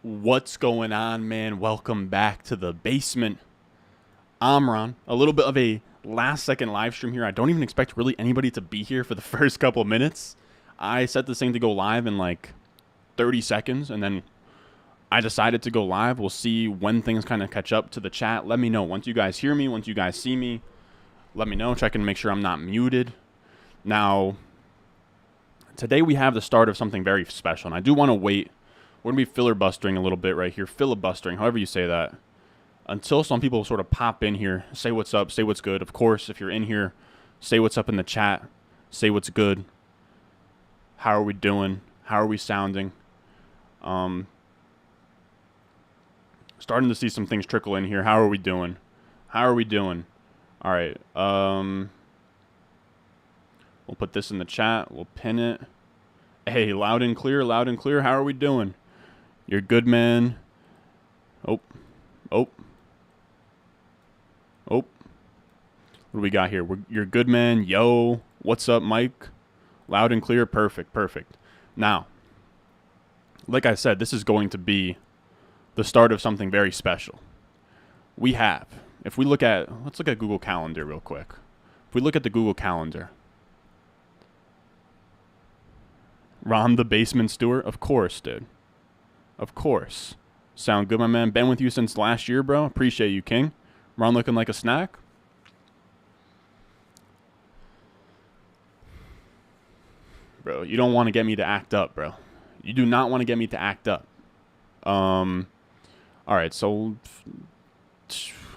What's going on, man? Welcome back to the basement. I'm Ron. A little bit of a last second live stream here. I don't even expect really anybody to be here for the first couple of minutes. I set this thing to go live in like 30 seconds, and then I decided to go live. We'll see when things kind of catch up to the chat. Let me know. Once you guys hear me, once you guys see me, let me know. Check and make sure I'm not muted. Now, today we have the start of something very special, and I do want to wait. We're going to be filibustering a little bit right here. Filibustering, however you say that. Until some people sort of pop in here, say what's up, say what's good. Of course, if you're in here, say what's up in the chat. Say what's good. How are we doing? How are we sounding? Starting to see some things trickle in here. How are we doing? How are we doing? All right. We'll put this in the chat. We'll pin it. Hey, loud and clear, loud and clear. How are we doing? You're good, man. Oh. What do we got here? You're good, man. Yo. What's up, Mike? Loud and clear. Perfect. Now, like I said, this is going to be the start of something very special. We have, let's look at Google Calendar real quick. If we look at the Google Calendar, Ron the Basement Stewart? Of course, dude. Of course. Sound good, my man. Been with you since last year, bro. Appreciate you, King. Ron looking like a snack. Bro, you don't want to get me to act up, bro. You do not want to get me to act up. All right, so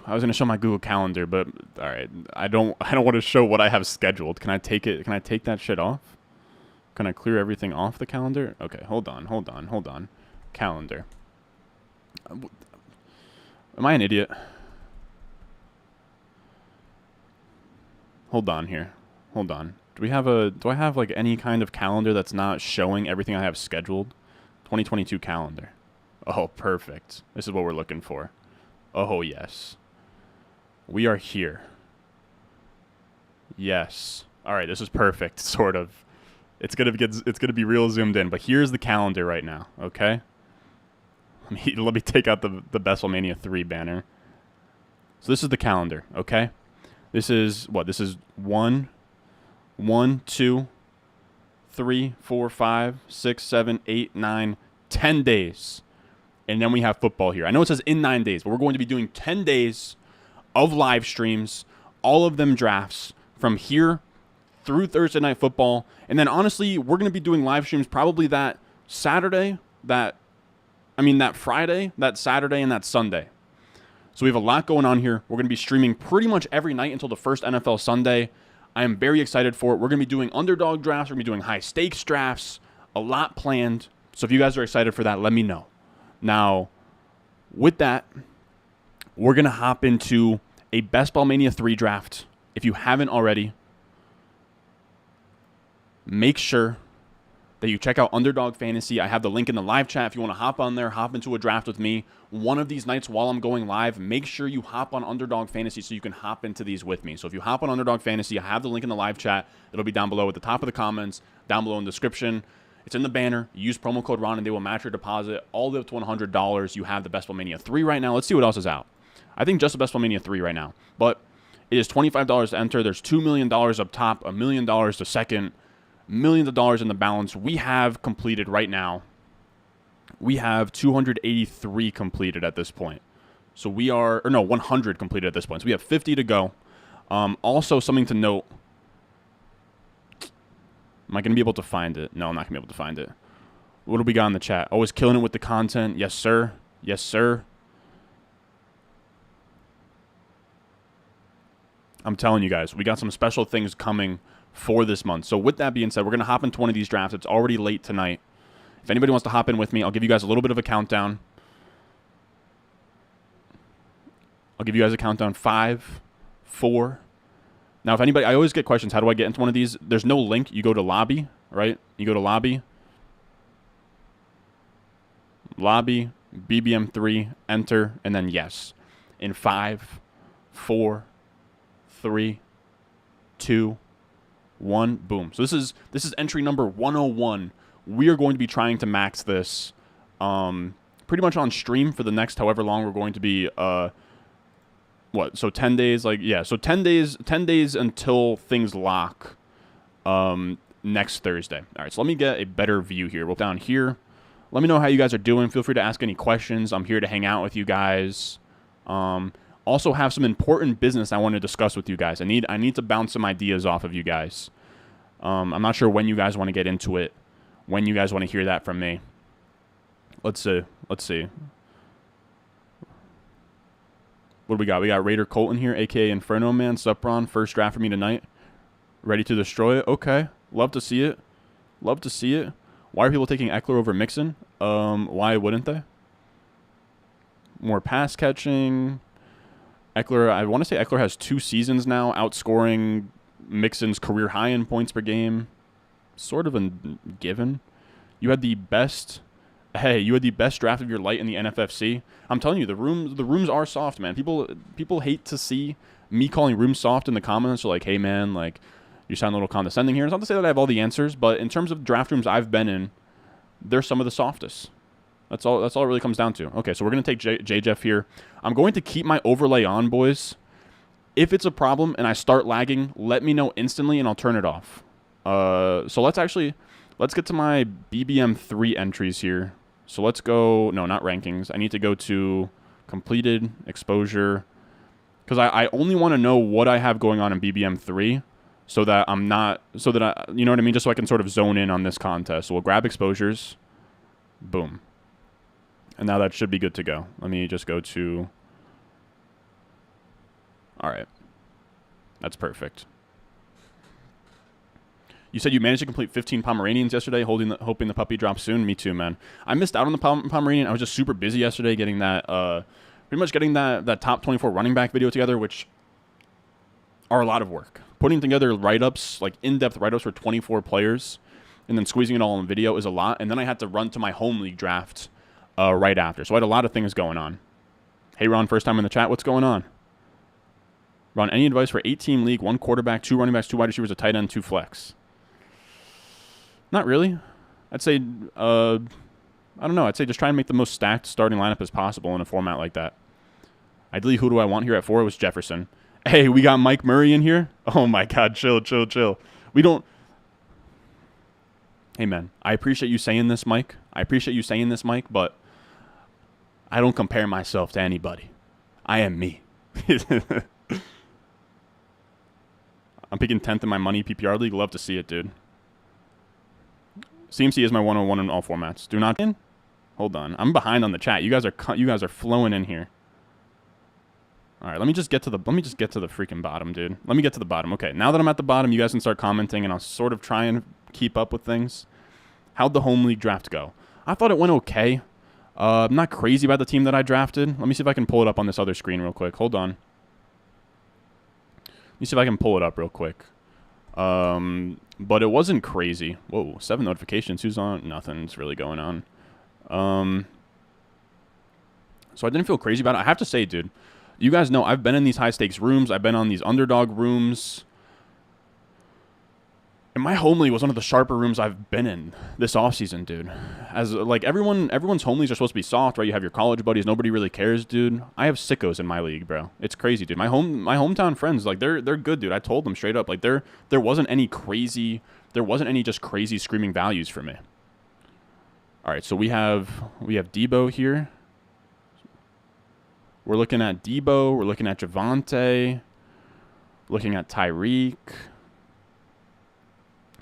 I was going to show my Google Calendar, but all right, I don't want to show what I have scheduled. Can I take it? Can I take that shit off? Can I clear everything off the calendar? Okay, hold on. Calendar. Am I an idiot? Hold on here. Hold on. Do I have like any kind of calendar that's not showing everything I have scheduled? 2022 calendar. Oh, perfect. This is what we're looking for. Oh, yes. We are here. Yes. All right, this is perfect, sort of. It's gonna be real zoomed in, but here's the calendar right now. Okay. Let me take out the Ball Mania 3 banner. So this is the calendar. Okay. This is what? This is 1, 2, 3, 4, 5, 6, 7, 8, 9, 10 days, and then we have football here. I know it says in 9 days, but we're going to be doing 10 days of live streams, all of them drafts from here through Thursday Night Football. And then, honestly, we're going to be doing live streams probably that Friday, that Saturday, and that Sunday. So we have a lot going on here. We're going to be streaming pretty much every night until the first NFL Sunday. I am very excited for it. We're going to be doing underdog drafts. We're going to be doing high-stakes drafts. A lot planned. So if you guys are excited for that, let me know. Now, with that, we're going to hop into a Ball Mania 3 draft. If you haven't already, make sure that you check out Underdog Fantasy. I have the link in the live chat. If you want to hop on there, hop into a draft with me one of these nights while I'm going live, make sure you hop on Underdog Fantasy so you can hop into these with me. So if you hop on Underdog Fantasy, I have the link in the live chat. It'll be down below at the top of the comments, down below in the description. It's in the banner. Use promo code RON and they will match your deposit all the way up to $100. You have the Ball Mania 3 right now. Let's see what else is out. I think just the Ball Mania 3 right now. But it is $25 to enter. There's $2 million up top, $1 million to second, millions of dollars in the balance. We have completed right now. We have 283 completed at this point. So 100 completed at this point. So we have 50 to go. Also, something to note. Am I going to be able to find it? No, I'm not going to be able to find it. What do we got in the chat? Always killing it with the content. Yes, sir. Yes, sir. I'm telling you guys, we got some special things coming for this month. So with that being said, we're going to hop into one of these drafts. It's already late tonight. If anybody wants to hop in with me, I'll give you guys a little bit of a countdown. I'll give you guys a countdown. 5, 4. Now, if anybody, I always get questions, how do I get into one of these? There's no link. You go to lobby, right? You go to lobby, BBM3, enter, and then yes. In 5, 4, 3, 2, 1, boom. So this is entry number 101. We are going to be trying to max this pretty much on stream for the next however long we're going to be. What? So 10 days, like, yeah. So 10 days until things lock. Next Thursday. All right, so let me get a better view here. We'll down here. Let me know how you guys are doing. Feel free to ask any questions. I'm here to hang out with you guys. Also have some important business I want to discuss with you guys. I need to bounce some ideas off of you guys. I'm not sure when you guys want to get into it, when you guys want to hear that from me. Let's see. What do we got? We got Raider Colton here, a.k.a. Inferno Man. Sup, Ron? First draft for me tonight. Ready to destroy it? Okay. Love to see it. Love to see it. Why are people taking Eckler over Mixon? Why wouldn't they? More pass catching. Eckler, I want to say Eckler has 2 seasons now, outscoring Mixon's career high in points per game. Sort of a given. You had the best draft of your light in the NFFC. I'm telling you, the rooms are soft, man. People hate to see me calling rooms soft in the comments. They're like, hey man, like, you sound a little condescending here. It's not to say that I have all the answers, but in terms of draft rooms I've been in, they're some of the softest. That's all it really comes down to. Okay, so we're going to take J Jeff here. I'm going to keep my overlay on, boys. If it's a problem and I start lagging, let me know instantly and I'll turn it off. So let's get to my BBM 3 entries here. So let's go, no, not rankings. I need to go to completed, exposure, because I only want to know what I have going on in BBM 3. So that you know what I mean? Just so I can sort of zone in on this contest. So we'll grab exposures. Boom. And now that should be good to go. Let me just go to... All right. That's perfect. You said you managed to complete 15 Pomeranians yesterday, hoping the puppy drops soon. Me too, man. I missed out on the Pomeranian. I was just super busy yesterday getting that... pretty much getting that top 24 running back video together, which are a lot of work. Putting together write-ups, like in-depth write-ups for 24 players, and then squeezing it all in video is a lot. And then I had to run to my home league draft right after. So I had a lot of things going on. Hey, Ron, first time in the chat. What's going on? Ron, any advice for 8-team league, 1 quarterback, 2 running backs, 2 wide receivers, a tight end, 2 flex? Not really. I'd say, I don't know. I'd say just try and make the most stacked starting lineup as possible in a format like that. Ideally, who do I want here at 4? It was Jefferson. Hey, we got Mike Murray in here. Oh, my God. Chill. We don't. Hey, man. I appreciate you saying this, Mike. But I don't compare myself to anybody. I am me. I'm picking 10th in my money PPR league. Love to see it, dude. CMC is my 101 in all formats. Do not in. Hold on. I'm behind on the chat. You guys are flowing in here. All right, let me just get to the freaking bottom, dude. Let me get to the bottom. Okay, now that I'm at the bottom, you guys can start commenting, and I'll sort of try and keep up with things. How'd the home league draft go? I thought it went okay. I'm not crazy about the team that I drafted. Let me see if I can pull it up on this other screen real quick. Hold on. Let me see if I can pull it up real quick. But it wasn't crazy. Whoa, 7 notifications. Who's on? Nothing's really going on. So I didn't feel crazy about it. I have to say, dude, you guys know I've been in these high-stakes rooms. I've been on these underdog rooms. And my home league was one of the sharper rooms I've been in this offseason, dude. As like everyone's home leagues are supposed to be soft, right? You have your college buddies. Nobody really cares, dude. I have sickos in my league, bro. It's crazy, dude. My hometown friends, like they're good, dude. I told them straight up, like there wasn't any just crazy screaming values for me. All right, so we have Debo here. We're looking at Debo. We're looking at Javonte. Looking at Tyreek.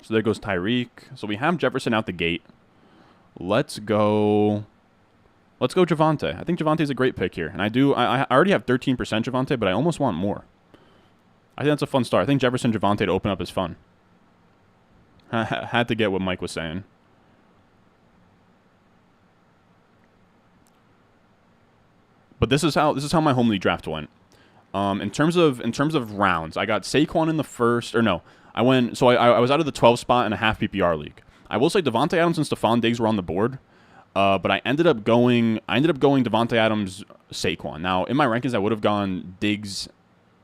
So there goes Tyreek. So we have Jefferson out the gate. Let's go Javonte. I think Javante's a great pick here. And I already have 13% Javonte, but I almost want more. I think that's a fun start. I think Jefferson Javonte to open up is fun. Had to get what Mike was saying. But this is how my home league draft went. In terms of rounds, I got Saquon in the first, or no, I was out of the 12 spot in a half PPR league. I will say Devontae Adams and Stephon Diggs were on the board, but I ended up going Devontae Adams, Saquon. Now in my rankings, I would have gone Diggs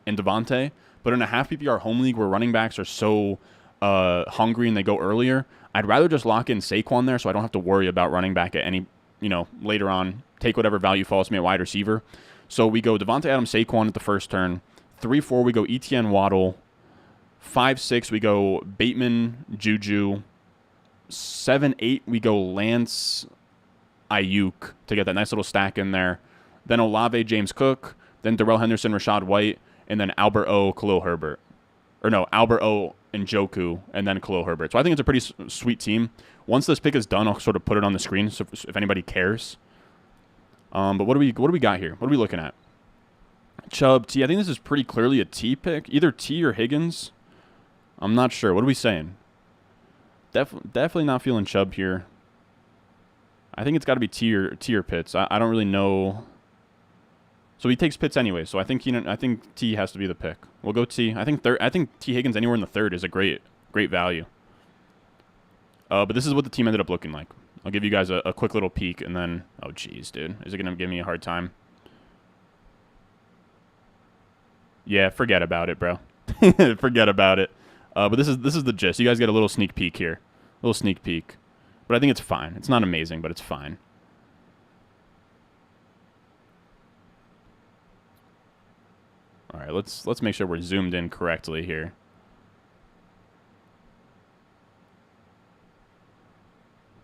and Devontae, but in a half PPR home league where running backs are so hungry and they go earlier, I'd rather just lock in Saquon there, so I don't have to worry about running back at any later on, take whatever value falls to me at wide receiver. So we go Devontae Adams, Saquon at the first turn. 3-4, we go ETN, Waddle. 5-6, we go Bateman, Juju. 7-8, we go Lance, Ayuk to get that nice little stack in there. Then Olave, James Cook. Then Darrell Henderson, Rashad White. And then Albert O, Khalil Herbert. Or no, Albert O, and Njoku, and then Khalil Herbert. So I think it's a pretty sweet team. Once this pick is done, I'll sort of put it on the screen so if anybody cares. But what do we got here? What are we looking at? Chubb, T. I think this is pretty clearly a T pick. Either T or Higgins. I'm not sure. What are we saying? Definitely not feeling Chubb here. I think it's got to be T or Pitts. I don't really know. So he takes Pitts anyway. So I think T has to be the pick. We'll go T. I think T Higgins anywhere in the third is a great value. But this is what the team ended up looking like. I'll give you guys a quick little peek, and then oh geez, dude, is it gonna give me a hard time? Yeah, forget about it, bro. Forget about it. But this is the gist. You guys get a little sneak peek here, a little sneak peek. But I think it's fine. It's not amazing, but it's fine. All right, let's make sure we're zoomed in correctly here.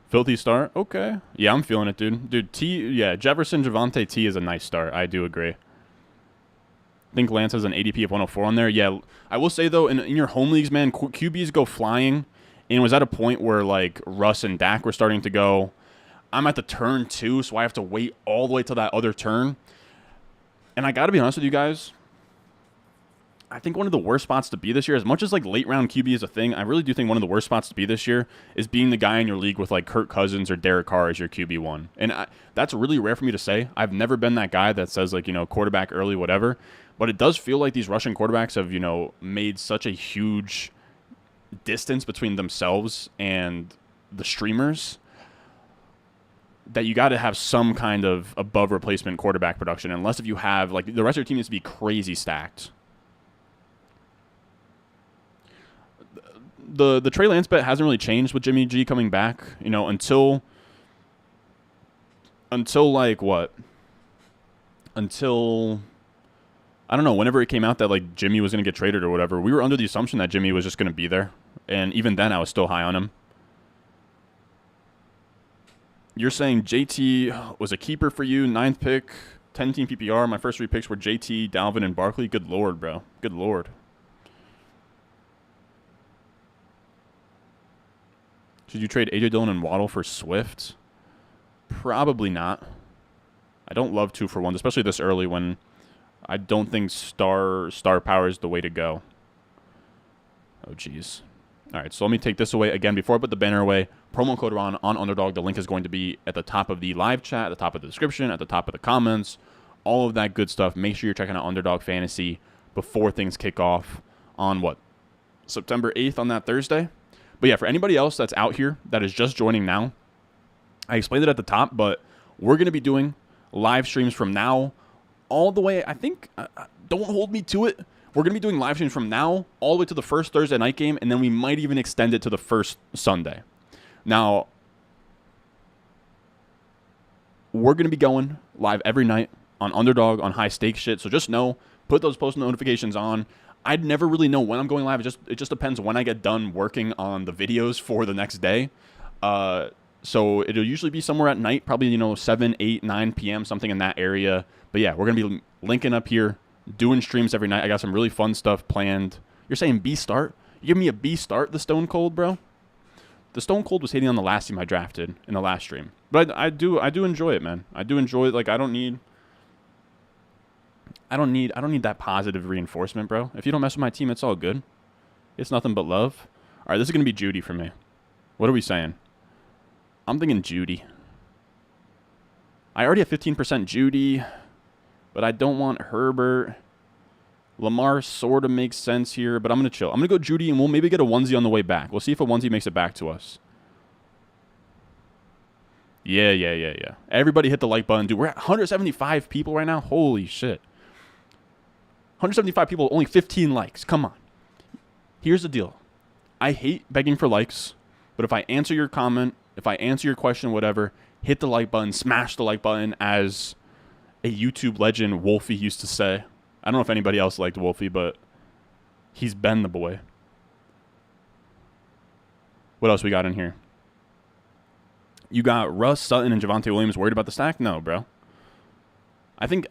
Filthy start? Okay. Yeah, I'm feeling it, dude. Dude, Jefferson, Javonte T is a nice start. I do agree. I think Lance has an ADP of 104 on there. Yeah, I will say, though, in your home leagues, man, QBs go flying. And it was at a point where, like, Russ and Dak were starting to go, I'm at the turn 2, so I have to wait all the way till that other turn. And I got to be honest with you guys, I think one of the worst spots to be this year, as much as like late round QB is a thing, I really do think one of the worst spots to be this year is being the guy in your league with like Kirk Cousins or Derek Carr as your QB1. And that's really rare for me to say. I've never been that guy that says like, quarterback early, whatever. But it does feel like these Russian quarterbacks have, made such a huge distance between themselves and the streamers that you got to have some kind of above replacement quarterback production. Unless if you have, like, the rest of your team needs to be crazy stacked. The Trey Lance bet hasn't really changed with Jimmy G coming back, until like what? Until I don't know, whenever it came out that like Jimmy was going to get traded or whatever, we were under the assumption that Jimmy was just going to be there. And even then I was still high on him. You're saying JT was a keeper for you, 9th pick, 10-team PPR. My first 3 picks were JT, Dalvin, and Barkley. Good Lord, bro. Good Lord. Should you trade AJ Dillon and Waddle for Swift? Probably not. I don't love 2-for-1s, especially this early when I don't think star power is the way to go. Oh, jeez. All right, so let me take this away. Again, before I put the banner away, promo code Ron on Underdog. The link is going to be at the top of the live chat, at the top of the description, at the top of the comments, all of that good stuff. Make sure you're checking out Underdog Fantasy before things kick off on, what, September 8th on that Thursday? But yeah, for anybody else that's out here that is just joining now, I explained it at the top, but we're going to be doing live streams from now all the way, I think, don't hold me to it. We're going to be doing live streams from now all the way to the first Thursday night game, and then we might even extend it to the first Sunday. Now, we're going to be going live every night on Underdog, on high stakes shit, so just know, put those post notifications on. I'd never really know when I'm going live. It just depends when I get done working on the videos for the next day. So it'll usually be somewhere at night, probably, 7, 8, 9 p.m., something in that area. But yeah, we're going to be linking up here, doing streams every night. I got some really fun stuff planned. You're saying B start? You give me a B start, the Stone Cold, bro? The Stone Cold was hitting on the last team I drafted in the last stream. But I do enjoy it, man. I do enjoy it. Like, I don't need that positive reinforcement, bro. If you don't mess with my team, it's all good. It's nothing but love. All right, this is going to be Judy for me. What are we saying? I'm thinking Judy. I already have 15% Judy, but I don't want Herbert. Lamar sort of makes sense here, but I'm going to chill. I'm going to go Judy, and we'll maybe get a onesie on the way back. We'll see if a onesie makes it back to us. Yeah. Everybody hit the like button. Dude, we're at 175 people right now. Holy shit. 175 people, only 15 likes. Come on. Here's the deal. I hate begging for likes, but if I answer your comment, if I answer your question, whatever, hit the like button, smash the like button, as a YouTube legend, Wolfie, used to say. I don't know if anybody else liked Wolfie, but he's been the boy. What else we got in here? You got Russ, Sutton, and Javonte Williams worried about the stack? No, bro. I think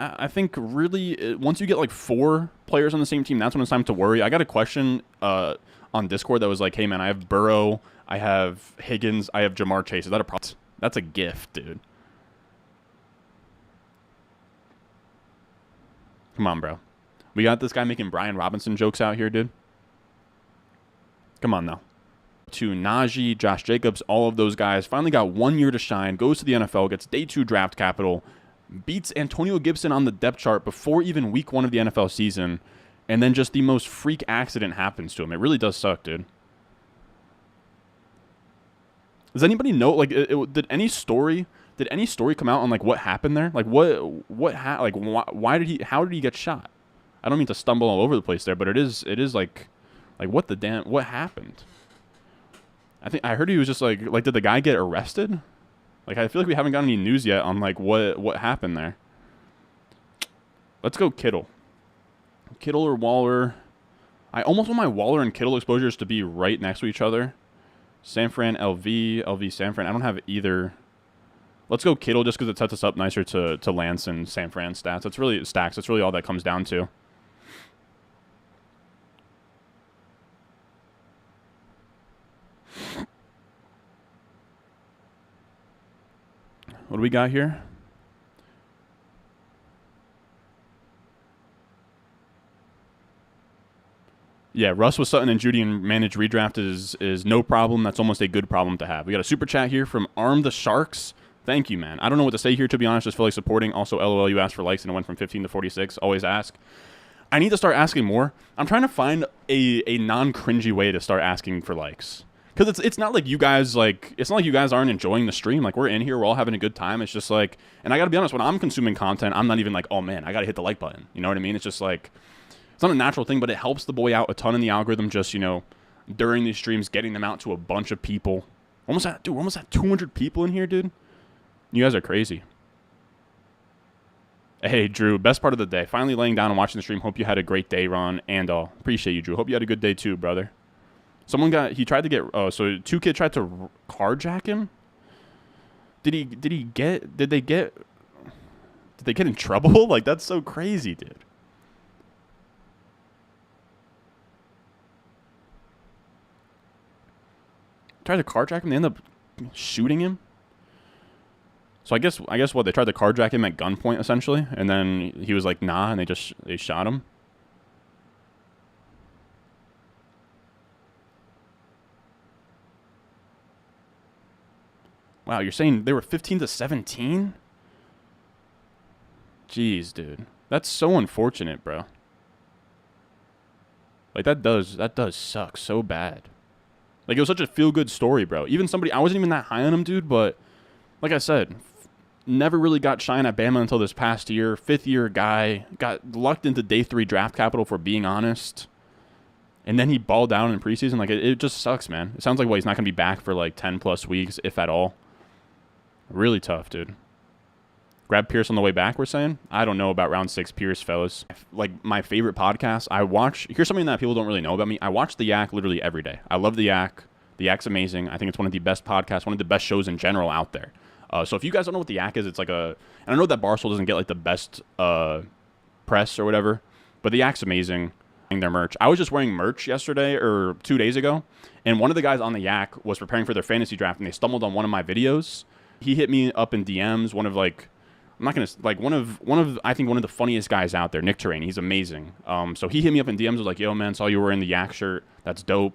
really once you get like 4 players on the same team, that's when it's time to worry. I got a question on Discord that was like, hey man, I have Burrow, I have Higgins, I have Jamar Chase. Is that a problem? That's a gift, dude. Come on, bro. We got this guy making Brian Robinson jokes out here, dude. Come on now. To Najee, Josh Jacobs, all of those guys finally got 1 year to shine, goes to the NFL, gets day 2 draft capital, beats Antonio Gibson on the depth chart before even week 1 of the NFL season, and then just the most freak accident happens to him. It really does suck, dude. Does anybody know, like, did any story come out on, like, what happened there? Like, why did he, how did he get shot? I don't mean to stumble all over the place there, but it is like what the damn, what happened? I heard he was just like, did the guy get arrested? Like, I feel like we haven't got any news yet on, like, what happened there. Let's go Kittle. Kittle or Waller. I almost want my Waller and Kittle exposures to be right next to each other. San Fran, LV, San Fran. I don't have either. Let's go Kittle just because it sets us up nicer to Lance and San Fran stats. That's really stacks. That's really all that comes down to. What do we got here? Yeah, Russ with Sutton and Judy and managed redraft is no problem. That's almost a good problem to have. We got a super chat here from Arm the Sharks. Thank you, man. I don't know what to say here, to be honest. Just feel like supporting. Also, LOL, you asked for likes and it went from 15 to 46. Always ask. I need to start asking more. I'm trying to find a non-cringy way to start asking for likes. Because it's not like you guys, like, it's not like you guys aren't enjoying the stream. Like, we're in here, we're all having a good time. It's just like, and I got to be honest, when I'm consuming content, I'm not even like, oh man, I got to hit the like button. You know what I mean? It's just like, it's not a natural thing, but it helps the boy out a ton in the algorithm just, you know, during these streams, getting them out to a bunch of people. We're almost at 200 people in here, dude. You guys are crazy. Hey, Drew, best part of the day. Finally laying down and watching the stream. Hope you had a great day, Ron, and all. Appreciate you, Drew. Hope you had a good day too, brother. He tried to get, so 2 kids tried to carjack him? Did they get in trouble? Like, that's so crazy, dude. Tried to carjack him, they ended up shooting him? So I guess what, they tried to carjack him at gunpoint, essentially, and then he was like, nah, and they shot him? Wow, you're saying they were 15 to 17? Jeez, dude. That's so unfortunate, bro. Like, that does suck so bad. Like, it was such a feel-good story, bro. Even somebody, I wasn't even that high on him, dude, but like I said, never really got shine at Bama until this past year. 5th-year guy, got lucked into day 3 draft capital, for being honest. And then he balled down in preseason. Like, it just sucks, man. It sounds like, well, he's not going to be back for, like, 10-plus weeks, if at all. Really tough, dude. Grab Pierce on the way back, we're saying? I don't know about round 6 Pierce, fellas. Like, my favorite podcast, I watch... Here's something that people don't really know about me. I watch The Yak literally every day. I love The Yak. The Yak's amazing. I think it's one of the best podcasts, one of the best shows in general out there. So if you guys don't know what The Yak is, it's like a... And I know that Barstool doesn't get, like, the best press or whatever, but The Yak's amazing. Their merch. I was just wearing merch yesterday or 2 days ago, and one of the guys on The Yak was preparing for their fantasy draft, and they stumbled on one of my videos. He hit me up in DMs, one of, like... I'm not gonna like one of I think one of the funniest guys out there, Nick Terrain. He's amazing. So he hit me up in DMs, was like, "Yo, man, saw you were wearing the Yak shirt. That's dope."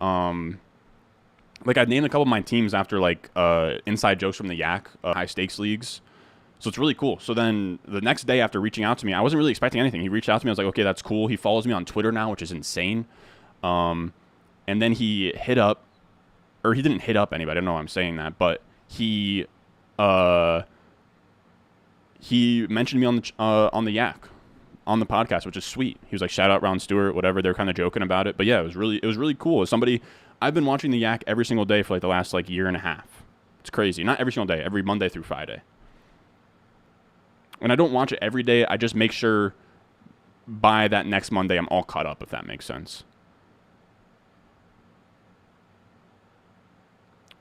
Like, I named a couple of my teams after like inside jokes from the Yak high stakes leagues. So it's really cool. So then the next day after reaching out to me, I wasn't really expecting anything. He reached out to me. I was like, "Okay, that's cool." He follows me on Twitter now, which is insane. And then he hit up, or he didn't hit up anybody. I don't know why I'm saying that, but he mentioned me on the Yak, on the podcast, which is sweet. He was like, "Shout out Ron Stewart," whatever. They're kind of joking about it, but yeah, it was really cool. As somebody, I've been watching the Yak every single day for like the last like year and a half. It's crazy. Not every single day, every Monday through Friday. And I don't watch it every day. I just make sure by that next Monday I'm all caught up, if that makes sense.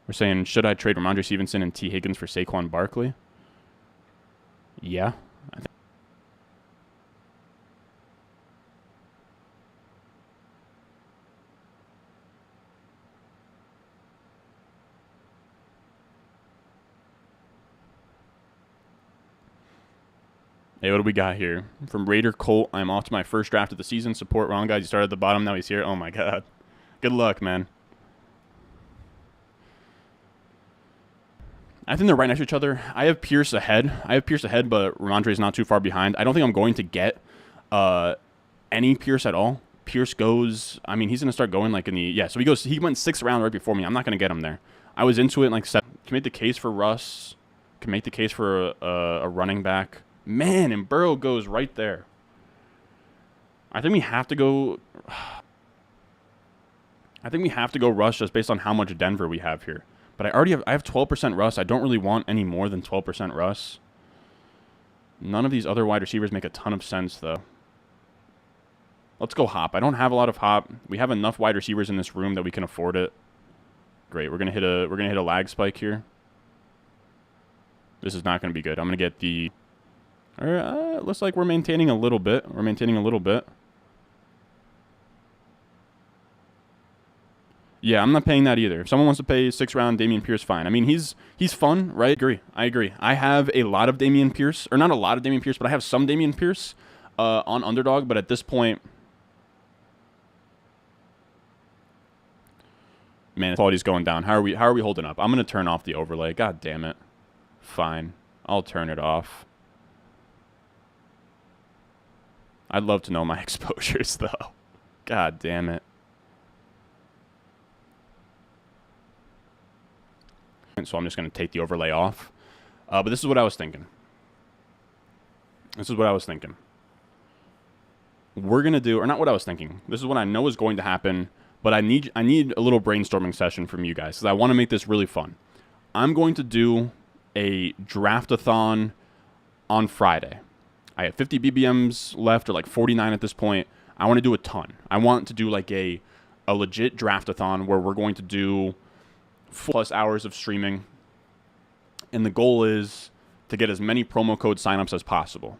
We're saying, should I trade Ramondre Stevenson and T. Higgins for Saquon Barkley? Yeah. Hey, what do we got here? From Raider Colt, I'm off to my first draft of the season. Support Ron, guys. You started at the bottom, now he's here. Oh, my God. Good luck, man. I think they're right next to each other. I have Pierce ahead. But Ramondre is not too far behind. I don't think I'm going to get any Pierce at all. Pierce goes, I mean, he's going to start going like in the, yeah, so he went 6th round right before me. I'm not going to get him there. I was into it in like 7. Can make the case for Russ. Can make the case for a running back. Man, and Burrow goes right there. I think we have to go. I think we have to go Russ just based on how much Denver we have here. But I have 12% Russ. I don't really want any more than 12% Russ. None of these other wide receivers make a ton of sense though. Let's go Hop. I don't have a lot of Hop. We have enough wide receivers in this room that we can afford it. Great. We're gonna hit a lag spike here. This is not gonna be good. I'm gonna get the. Looks like we're maintaining a little bit. Yeah, I'm not paying that either. If someone wants to pay 6th round Dameon Pierce, fine. I mean, he's fun, right? I agree. I have a lot of Dameon Pierce, or not a lot of Dameon Pierce, but I have some Dameon Pierce on Underdog. But at this point, man, quality's going down. How are we holding up? I'm gonna turn off the overlay. God damn it. Fine, I'll turn it off. I'd love to know my exposures, though. God damn it. So I'm just going to take the overlay off. But this is what I was thinking. We're going to do, or not what I was thinking. This is what I know is going to happen, but I need a little brainstorming session from you guys because I want to make this really fun. I'm going to do a draft-a-thon on Friday. I have 50 BBMs left, or like 49 at this point. I want to do a ton. I want to do like a legit draft-a-thon where we're going to do 4+ hours of streaming. And the goal is to get as many promo code signups as possible.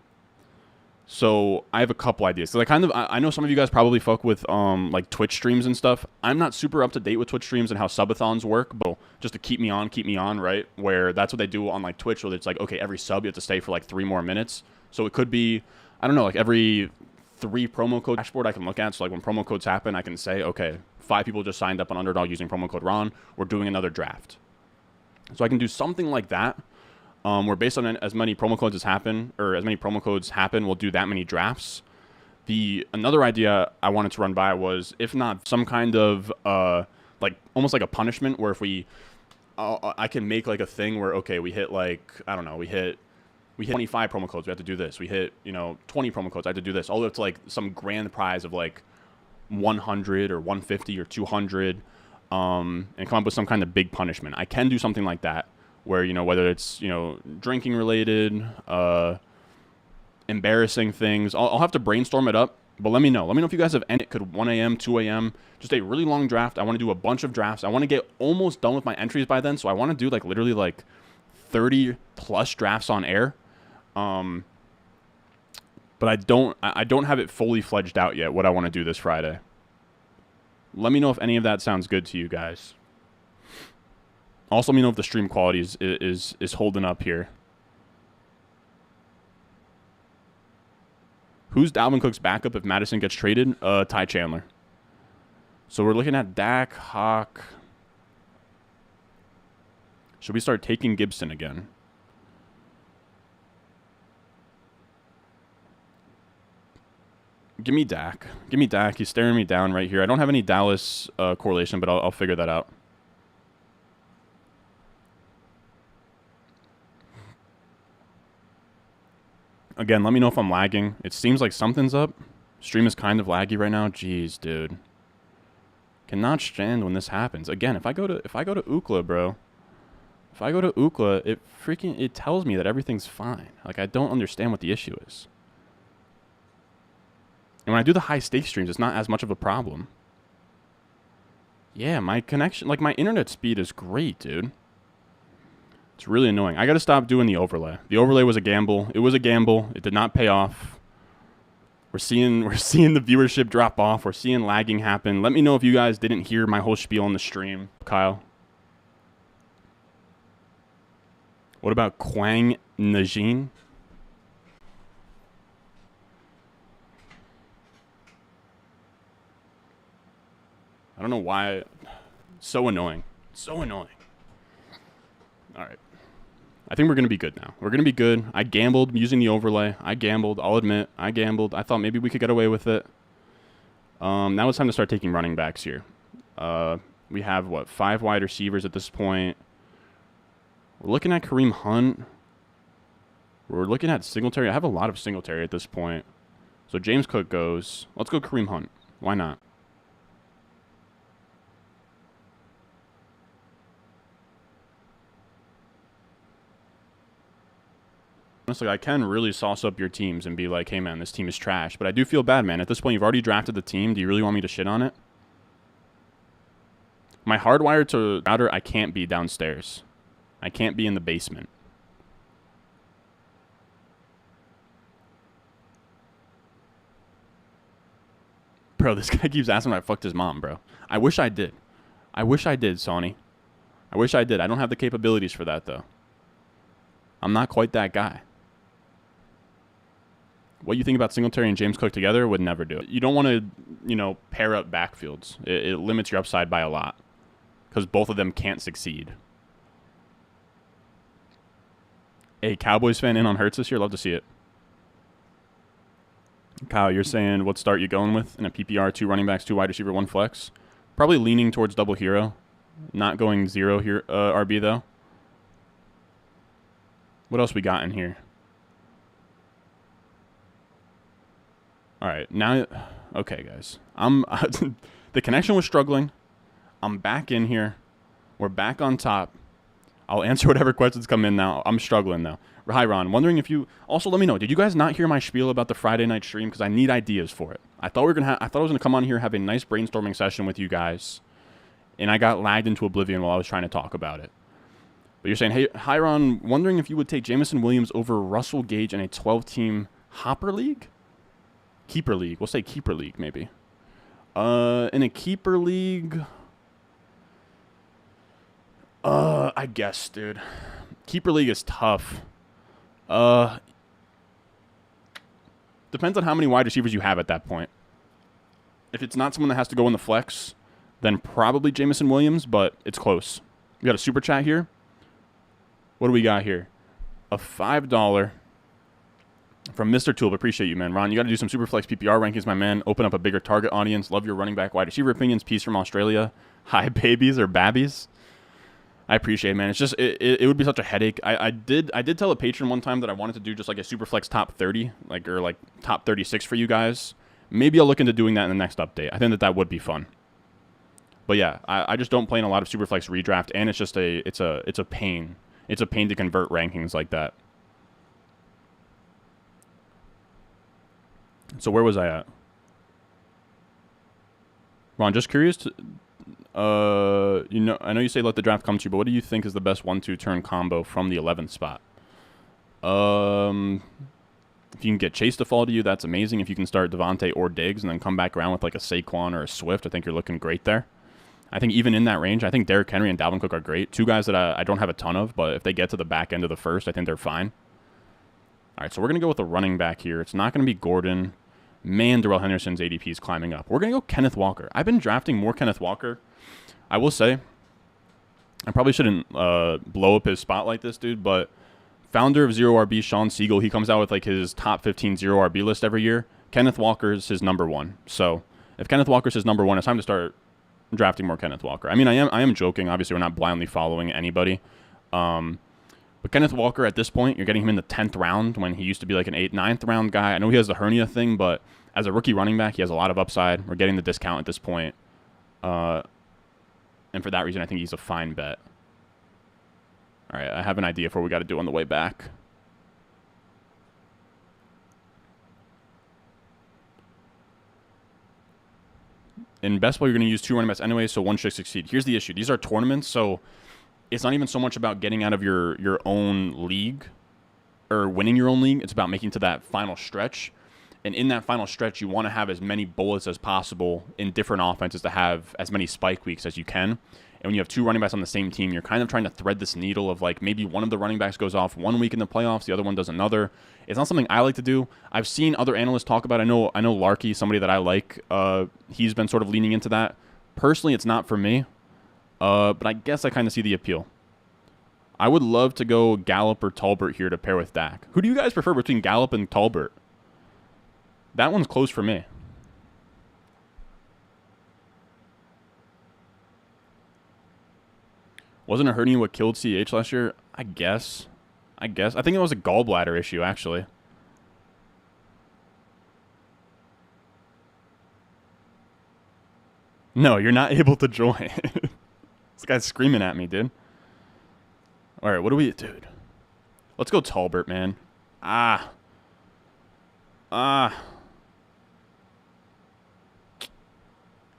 So I have a couple ideas. So I know some of you guys probably fuck with like Twitch streams and stuff. I'm not super up to date with Twitch streams and how subathons work, but just to keep me on, right? Where that's what they do on like Twitch, where it's like, okay, every sub you have to stay for like 3 more minutes. So it could be, I don't know, like every 3 promo code dashboard I can look at. So like when promo codes happen, I can say, okay, 5 people just signed up on Underdog using promo code Ron. We're doing another draft. So I can do something like that. Where based on as many promo codes happen, we'll do that many drafts. Another idea I wanted to run by was, if not some kind of like almost like a punishment, where if I can make like a thing where, okay, we hit like, I don't know, we hit 25 promo codes, we have to do this. We hit 20 promo codes, I have to do this. All the way up to like some grand prize of like 100 or 150 or 200, and come up with some kind of big punishment. I can do something like that. Where, whether it's, drinking related, embarrassing things. I'll have to brainstorm it up, but let me know. Let me know if you guys have any. It could 1 a.m., 2 a.m., just a really long draft. I want to do a bunch of drafts. I want to get almost done with my entries by then. So I want to do like literally like 30 plus drafts on air. But I don't have it fully fledged out yet, what I want to do this Friday. Let me know if any of that sounds good to you guys. Also, let me know if the stream quality is holding up here. Who's Dalvin Cook's backup if Madison gets traded? Ty Chandler. So we're looking at Dak, Hawk. Should we start taking Gibson again? Give me Dak. He's staring me down right here. I don't have any Dallas correlation, but I'll figure that out. Again, let me know if I'm lagging. It seems like something's up. Stream is kind of laggy right now. Jeez, dude. Cannot stand when this happens. Again, if I go to Ookla, bro. If I go to Ookla, it tells me that everything's fine. Like, I don't understand what the issue is. And when I do the high stakes streams, it's not as much of a problem. Yeah, my connection, like my internet speed is great, dude. It's really annoying. I got to stop doing the overlay. The overlay was a gamble. It was a gamble. It did not pay off. We're seeing the viewership drop off. We're seeing lagging happen. Let me know if you guys didn't hear my whole spiel on the stream, Kyle. What about Quang Najin? I don't know why. So annoying. So annoying. All right. I think we're going to be good now. We're going to be good. I gambled using the overlay. I gambled. I'll admit. I gambled. I thought maybe we could get away with it. Now it's time to start taking running backs here. We have, 5 wide receivers at this point. We're looking at Kareem Hunt. We're looking at Singletary. I have a lot of Singletary at this point. So James Cook goes. Let's go Kareem Hunt. Why not? Honestly, I can really sauce up your teams and be like, hey, man, this team is trash. But I do feel bad, man. At this point, you've already drafted the team. Do you really want me to shit on it? My hardwired to router, I can't be downstairs. I can't be in the basement. Bro, this guy keeps asking if I fucked his mom, bro. I wish I did. I wish I did, Sony. I wish I did. I don't have the capabilities for that, though. I'm not quite that guy. What you think about Singletary and James Cook together would never do it. You don't want to, pair up backfields. It limits your upside by a lot because both of them can't succeed. A Cowboys fan in on Hurts this year? Love to see it. Kyle, you're saying what start you going with in a PPR? 2 running backs, 2 wide receiver, 1 flex. Probably leaning towards double hero. Not going 0 here RB, though. What else we got in here? All right, now, okay, guys. The connection was struggling. I'm back in here. We're back on top. I'll answer whatever questions come in now. I'm struggling now. Hi, Ron. Wondering if you also let me know. Did you guys not hear my spiel about the Friday night stream? Because I need ideas for it. I thought I was gonna come on here, have a nice brainstorming session with you guys, and I got lagged into oblivion while I was trying to talk about it. But you're saying, hey, hi, Ron. Wondering if you would take Jameson Williams over Russell Gage in a 12-team Hopper League? Keeper League. We'll say Keeper League, maybe. In a Keeper League, I guess, dude. Keeper League is tough. Depends on how many wide receivers you have at that point. If it's not someone that has to go in the flex, then probably Jameson Williams, but it's close. We got a super chat here. What do we got here? A $5 from Mr. Tulip. Appreciate you, man. Ron, you got to do some Superflex PPR rankings, my man. Open up a bigger target audience. Love your running back wide receiver opinions. Peace from Australia. Hi, babies or babbies. I appreciate it, man. It's just, it would be such a headache. I did tell a patron one time that I wanted to do just like a Superflex top 30, or top 36 for you guys. Maybe I'll look into doing that in the next update. I think that would be fun. But yeah, I just don't play in a lot of Superflex redraft, and it's just it's a pain. It's a pain to convert rankings like that. So where was I at? Ron, just curious to, I know you say let the draft come to you, but what do you think is the best 1-2 turn combo from the 11th spot? If you can get Chase to fall to you, that's amazing. If you can start Devontae or Diggs and then come back around with like a Saquon or a Swift, I think you're looking great there. I think even in that range, I think Derrick Henry and Dalvin Cook are great. 2 guys that I don't have a ton of, but if they get to the back end of the first, I think they're fine. All right, so we're going to go with a running back here. It's not going to be Gordon. Man, Darrell Henderson's ADP is climbing up. We're going to go Kenneth Walker. I've been drafting more Kenneth Walker. I will say, I probably shouldn't blow up his spot like this, dude, but founder of Zero RB, Sean Siegel, he comes out with like his top 15 Zero RB list every year. Kenneth Walker's his number 1. So if Kenneth Walker's his number 1, it's time to start drafting more Kenneth Walker. I mean, I am joking. Obviously, we're not blindly following anybody. But Kenneth Walker, at this point, you're getting him in the 10th round when he used to be like an 8th, 9th round guy. I know he has the hernia thing, but as a rookie running back, he has a lot of upside. We're getting the discount at this point. And for that reason, I think he's a fine bet. All right, I have an idea for what we got to do on the way back. In best ball, you're going to use 2 running backs anyway, so one should succeed. Here's the issue. These are tournaments, so it's not even so much about getting out of your own league or winning your own league. It's about making to that final stretch. And in that final stretch, you want to have as many bullets as possible in different offenses to have as many spike weeks as you can. And when you have 2 running backs on the same team, you're kind of trying to thread this needle of like maybe one of the running backs goes off 1 week in the playoffs, the other one does another. It's not something I like to do. I've seen other analysts talk about it. I know Larky, somebody that I like, he's been sort of leaning into that. Personally, it's not for me, but I guess I kind of see the appeal. I would love to go Gallup or Tolbert here to pair with Dak. Who do you guys prefer between Gallup and Tolbert? That one's close for me. Wasn't a hernia what killed CH last year? I guess. I think it was a gallbladder issue, actually. No, you're not able to join. This guy's screaming at me, dude. All right, what do we... Dude. Let's go Tolbert, man.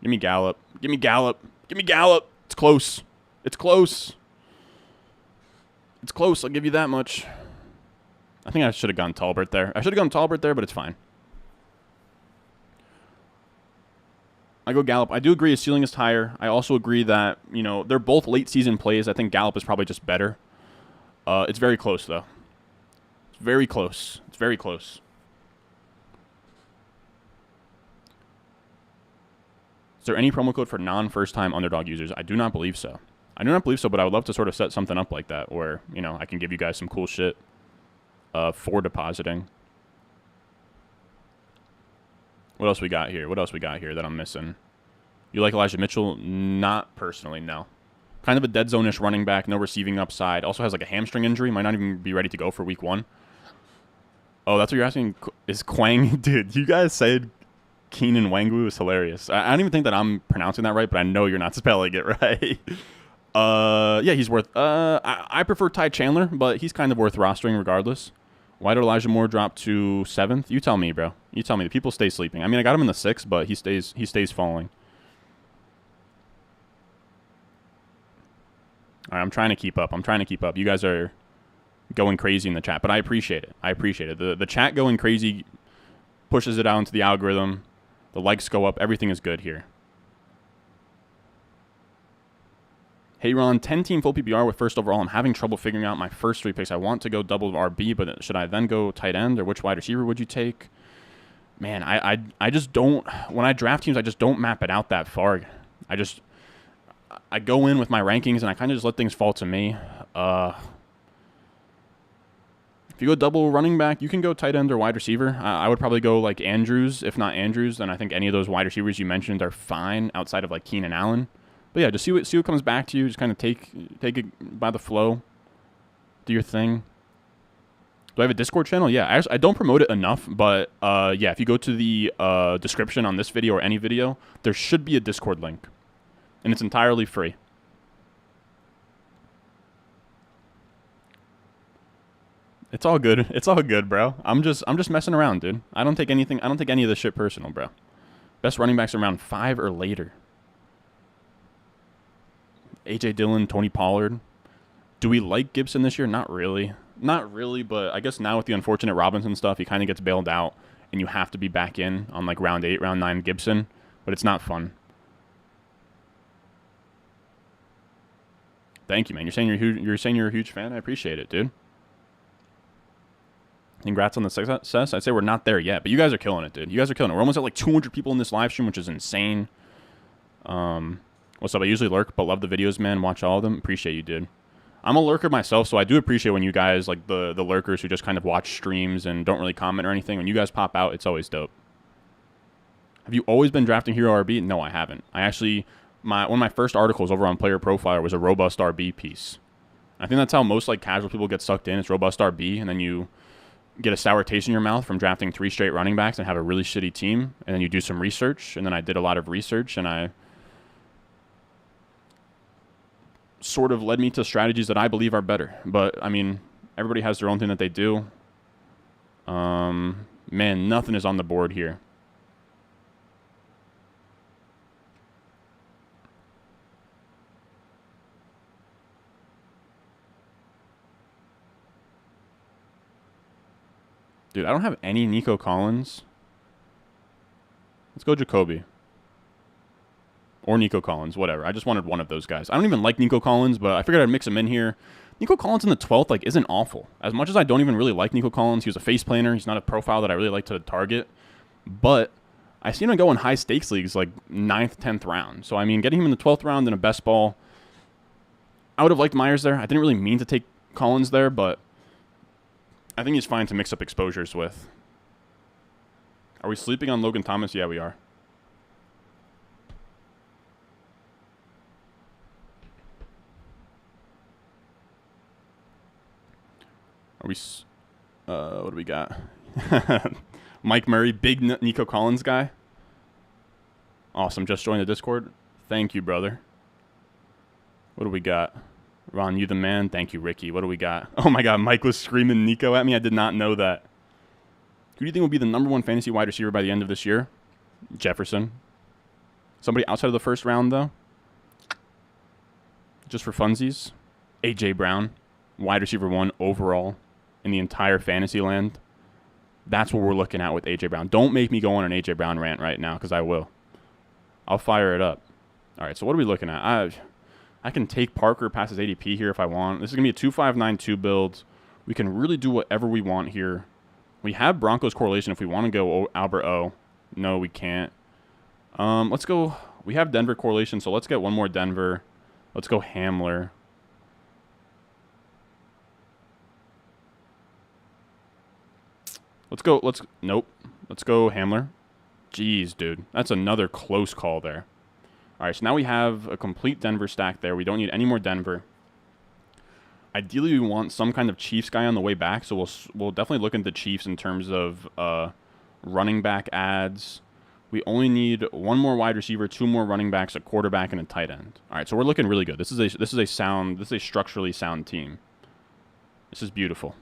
Give me Gallup. Give me Gallup. Give me Gallup. It's close. It's close. It's close. I'll give you that much. I think I should have gone Tolbert there. I should have gone Tolbert there, but it's fine. I go Gallup. I do agree his ceiling is higher. I also agree that, you know, they're both late season plays. I think Gallup is probably just better. It's very close, though. It's very close. It's very close. Is there any promo code for non-first-time underdog users? I do not believe so. I do not believe so, but I would love to sort of set something up like that where, you know, I can give you guys some cool shit for depositing. What else we got here? What else we got here that I'm missing? You like Elijah Mitchell? Not personally, no. Kind of a dead zone-ish running back, no receiving upside. Also has like a hamstring injury. Might not even be ready to go for week 1. Oh, that's what you're asking? Is Quang? Dude, you guys said Keenan Wangwu is hilarious. I don't even think that I'm pronouncing that right, but I know you're not spelling it right. Yeah, he's worth... I prefer Ty Chandler, but he's kind of worth rostering regardless. Why did Elijah Moore drop to 7th? You tell me, bro. You tell me. The people stay sleeping. I mean, I got him in the 6th, but he stays falling. All right, I'm trying to keep up. You guys are going crazy in the chat, but I appreciate it. The chat going crazy pushes it out into the algorithm. The likes go up. Everything is good here. Hey, Ron, 10-team full PPR with first overall. I'm having trouble figuring out my first 3 picks. I want to go double RB, but should I then go tight end, or which wide receiver would you take? Man, I just don't... When I draft teams, I just don't map it out that far. I go in with my rankings, and I kind of just let things fall to me. If you go double running back, you can go tight end or wide receiver. I would probably go like Andrews. If not Andrews, then I think any of those wide receivers you mentioned are fine outside of like Keenan Allen. But yeah, just see what comes back to you. Just kind of take it by the flow. Do your thing. Do I have a Discord channel? Yeah, I don't promote it enough, but yeah, if you go to the description on this video or any video, there should be a Discord link, and it's entirely free. It's all good. It's all good, bro. I'm just messing around, dude. I don't take any of this shit personal, bro. Best running backs around 5 or later. A.J. Dillon, Tony Pollard. Do we like Gibson this year? Not really. Not really, but I guess now with the unfortunate Robinson stuff, he kind of gets bailed out, and you have to be back in on like round 8, round 9 Gibson, but it's not fun. Thank you, man. You're saying you're a huge fan? I appreciate it, dude. Congrats on the success. I'd say we're not there yet, but you guys are killing it, dude. You guys are killing it. We're almost at like 200 people in this live stream, which is insane. What's up? I usually lurk, but love the videos, man. Watch all of them. Appreciate you, dude. I'm a lurker myself, so I do appreciate when you guys, like the lurkers who just kind of watch streams and don't really comment or anything, when you guys pop out, it's always dope. Have you always been drafting Hero RB? No, I haven't. I actually, one of my first articles over on Player Profiler was a Robust RB piece. I think that's how most like casual people get sucked in. It's Robust RB, and then you get a sour taste in your mouth from drafting 3 straight running backs and have a really shitty team, and then you do some research, and then I did a lot of research, and sort of led me to strategies that I believe are better. But, I mean, everybody has their own thing that they do. Man, nothing is on the board here. Dude, I don't have any Nico Collins. Let's go Jacoby. Or Nico Collins, whatever. I just wanted one of those guys. I don't even like Nico Collins, but I figured I'd mix him in here. Nico Collins in the 12th, like, isn't awful. As much as I don't even really like Nico Collins, he was a face planner. He's not a profile that I really like to target. But I seen him go in high stakes leagues, like 9th, 10th round. So, I mean, getting him in the 12th round in a best ball, I would have liked Myers there. I didn't really mean to take Collins there, but I think he's fine to mix up exposures with. Are we sleeping on Logan Thomas? Yeah, we are. Are we... what do we got? Mike Murray, big Nico Collins guy. Awesome. Just joined the Discord. Thank you, brother. What do we got? Ron, you the man. Thank you, Ricky. What do we got? Oh, my God. Mike was screaming Nico at me. I did not know that. Who do you think will be the #1 fantasy wide receiver by the end of this year? Jefferson. Somebody outside of the first round, though? Just for funsies? A.J. Brown. Wide receiver 1 overall in the entire fantasy land. That's what we're looking at with A.J. Brown. Don't make me go on an A.J. Brown rant right now, because I will. I'll fire it up. All right, so what are we looking at? I can take Parker past his ADP here if I want. This is going to be a 2.592 build. We can really do whatever we want here. We have Broncos correlation if we want to go Albert O. No, we can't. Let's go. We have Denver correlation, so let's get one more Denver. Let's go Hamler. Nope. Let's go Hamler. Jeez, dude. That's another close call there. All right, so now we have a complete Denver stack there. We don't need any more Denver. Ideally, we want some kind of Chiefs guy on the way back, so we'll definitely look into Chiefs in terms of running back ads. We only need one more wide receiver, 2 more running backs, a quarterback, and a tight end. All right, so we're looking really good. This is a structurally sound team. This is beautiful.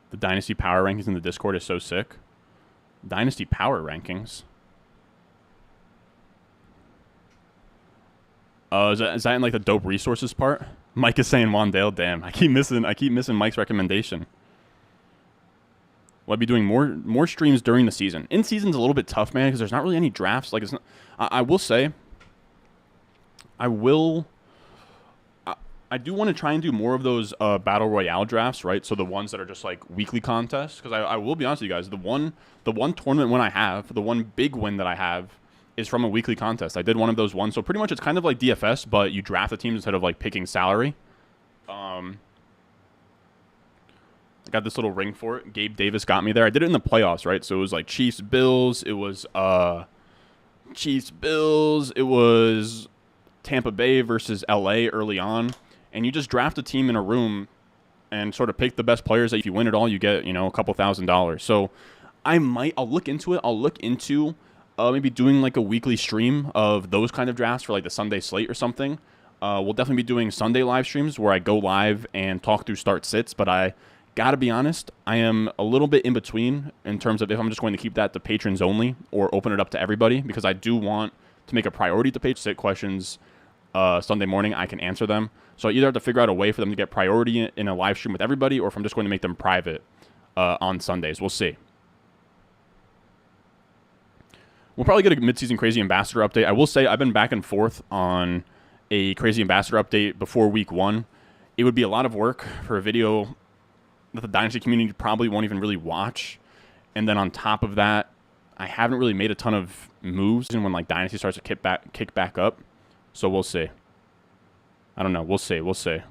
The Dynasty Power Rankings in the Discord is so sick. Dynasty Power Rankings. Is that in like the dope resources part? Mike is saying Wandale. Damn, I keep missing Mike's recommendation. Will I be doing more streams during the season? In season's a little bit tough, man, because there's not really any drafts. Like it's not. I will say. I do want to try and do more of those battle royale drafts, right? So the ones that are just like weekly contests. Because I will be honest with you guys, the one tournament win I have, the one big win that I have, is from a weekly contest. I did one of those ones, so pretty much it's kind of like DFS, but you draft the teams instead of like picking salary. I got this little ring for it. Gabe Davis got me there. I did it in the playoffs, right? So it was like Chiefs Bills. It was Chiefs Bills. It was Tampa Bay versus LA early on. And you just draft a team in a room and sort of pick the best players. That if you win it all, you get, a couple $1,000. So I'll look into it. I'll look into maybe doing like a weekly stream of those kind of drafts for like the Sunday slate or something. We'll definitely be doing Sunday live streams where I go live and talk through start sits. But I got to be honest, I am a little bit in between in terms of if I'm just going to keep that to patrons only or open it up to everybody, because I do want to make a priority to page sit questions Sunday morning. I can answer them. So I either have to figure out a way for them to get priority in a live stream with everybody, or if I'm just going to make them private on Sundays. We'll see. We'll probably get a midseason Crazy Ambassador update. I will say I've been back and forth on a Crazy Ambassador update before week 1. It would be a lot of work for a video that the Dynasty community probably won't even really watch. And then on top of that, I haven't really made a ton of moves when like Dynasty starts to kick back up. So we'll see. I don't know. We'll see.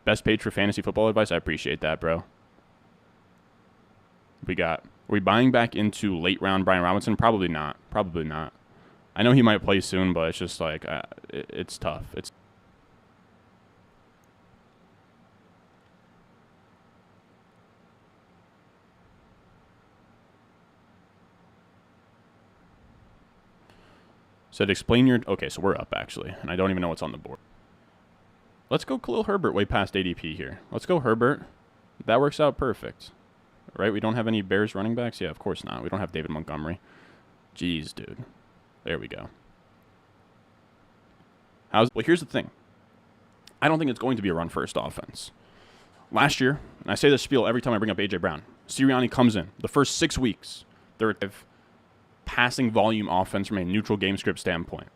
Best page for fantasy football advice? I appreciate that, bro. Are we buying back into late round Brian Robinson? Probably not. I know he might play soon, but it's just like, it's tough. Said explain your... Okay, so we're up, actually. And I don't even know what's on the board. Let's go Khalil Herbert way past ADP here. Let's go Herbert. That works out perfect. Right? We don't have any Bears running backs? Yeah, of course not. We don't have David Montgomery. Jeez, dude. There we go. Well, here's the thing. I don't think it's going to be a run-first offense. Last year, and I say this spiel every time I bring up A.J. Brown, Sirianni comes in. The first 6 weeks, they're a passing volume offense from a neutral game script standpoint.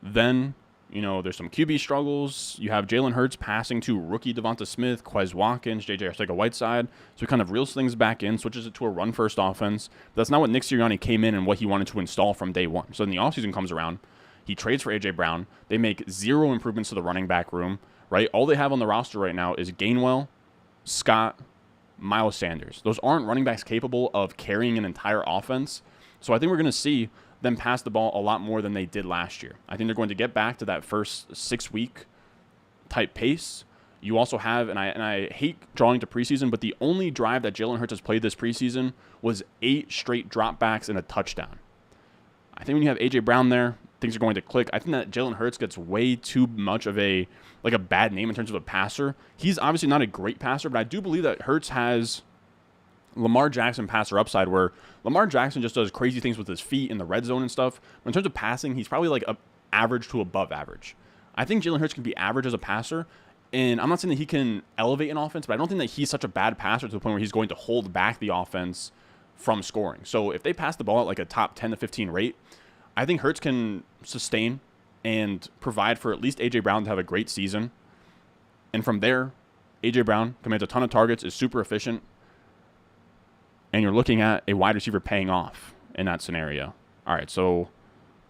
Then, there's some QB struggles. You have Jalen Hurts passing to rookie Devonta Smith, Quez Watkins, J.J. Arcega-Whiteside. So he kind of reels things back in, switches it to a run-first offense. But that's not what Nick Sirianni came in and what he wanted to install from day one. So then the offseason comes around. He trades for A.J. Brown. They make zero improvements to the running back room, right? All they have on the roster right now is Gainwell, Scott, Miles Sanders. Those aren't running backs capable of carrying an entire offense. So I think we're going to see them pass the ball a lot more than they did last year. I think they're going to get back to that first 6-week type pace. You also have, and I hate drawing to preseason, but the only drive that Jalen Hurts has played this preseason was 8 straight dropbacks and a touchdown. I think when you have A.J. Brown there, things are going to click. I think that Jalen Hurts gets way too much of a bad name in terms of a passer. He's obviously not a great passer, but I do believe that Hurts has Lamar Jackson passer upside, where Lamar Jackson just does crazy things with his feet in the red zone and stuff. But in terms of passing, he's probably like average to above average. I think Jalen Hurts can be average as a passer, and I'm not saying that he can elevate an offense, but I don't think that he's such a bad passer to the point where he's going to hold back the offense from scoring. So if they pass the ball at like a top 10 to 15 rate, I think Hurts can sustain and provide for at least A.J. Brown to have a great season. And from there, A.J. Brown commands a ton of targets, is super efficient, and you're looking at a wide receiver paying off in that scenario. All right, so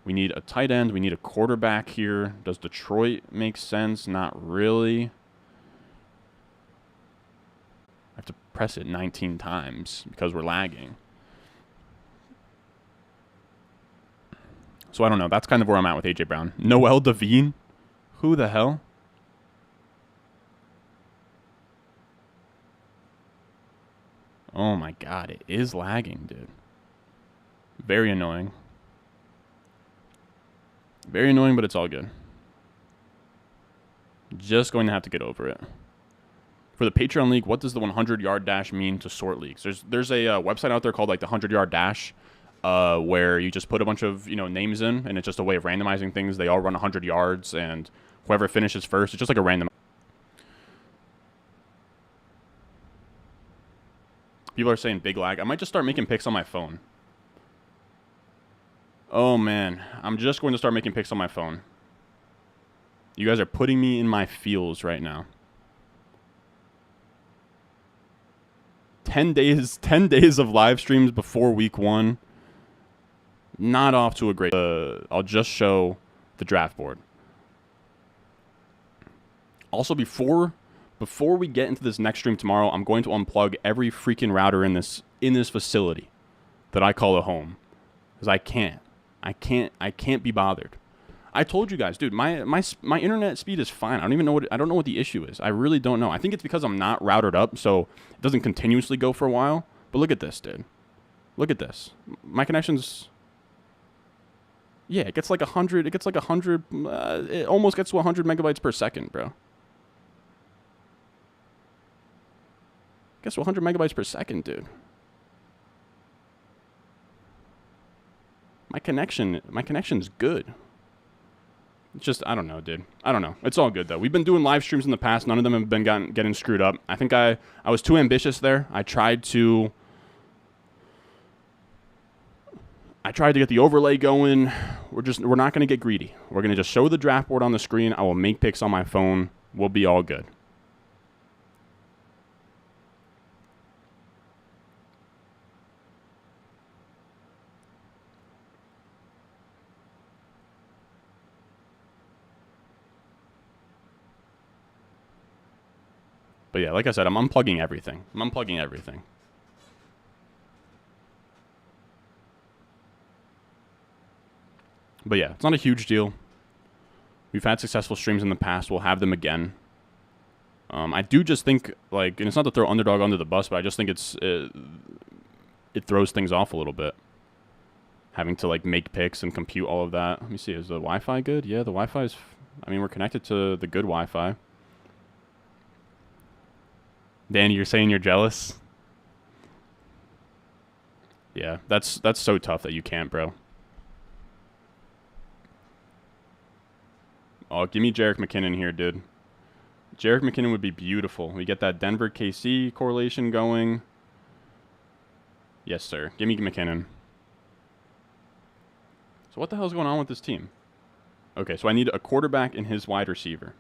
we need a tight end. We need a quarterback here. Does Detroit make sense? Not really. I have to press it 19 times because we're lagging. So I don't know. That's kind of where I'm at with A.J. Brown. Noel Devine? Who the hell? Oh my god, it is lagging, dude. Very annoying. Very annoying, but it's all good. Just going to have to get over it. For the Patreon League, what does the 100-yard dash mean to sort leagues? There's a website out there called like the 100-yard dash, where you just put a bunch of names in, and it's just a way of randomizing things. They all run 100 yards, and whoever finishes first, it's just like a random. People are saying big lag. I might just start making picks on my phone. Oh, man. I'm just going to start making picks on my phone. You guys are putting me in my feels right now. 10 days of live streams before week 1. Not off to a great... I'll just show the draft board. Also, before we get into this next stream tomorrow, I'm going to unplug every freaking router in this facility that I call a home, because I can't be bothered. I told you guys, dude, my internet speed is fine. I don't know what the issue is. I really don't know. I think it's because I'm not routered up, so it doesn't continuously go for a while. But look at this, dude. Look at this. My connection's... Yeah, it gets like 100. It gets like 100. It almost gets to 100 megabytes per second, bro. Gets to 100 megabytes per second, dude. My connection's good. It's just, I don't know, dude. I don't know. It's all good, though. We've been doing live streams in the past. None of them have been getting screwed up. I think I was too ambitious there. I tried to get the overlay going. We're not going to get greedy. We're going to just show the draft board on the screen. I will make picks on my phone. We'll be all good. But yeah, like I said, I'm unplugging everything. But yeah, it's not a huge deal. We've had successful streams in the past. We'll have them again. I do just think, like, and it's not to throw underdog under the bus, but I just think it throws things off a little bit. having to like make picks and compute all of that. Let me see. Is the Wi-Fi good? Yeah, the Wi-Fi is. I mean, we're connected to the good Wi-Fi. Danny, you're saying you're jealous? Yeah, that's so tough that you can't, bro. Oh, give me Jerick McKinnon here, dude. Jerick McKinnon would be beautiful. We get that Denver KC correlation going. Yes, sir. Give me McKinnon. So what the hell's going on with this team? Okay, so I need a quarterback and his wide receiver.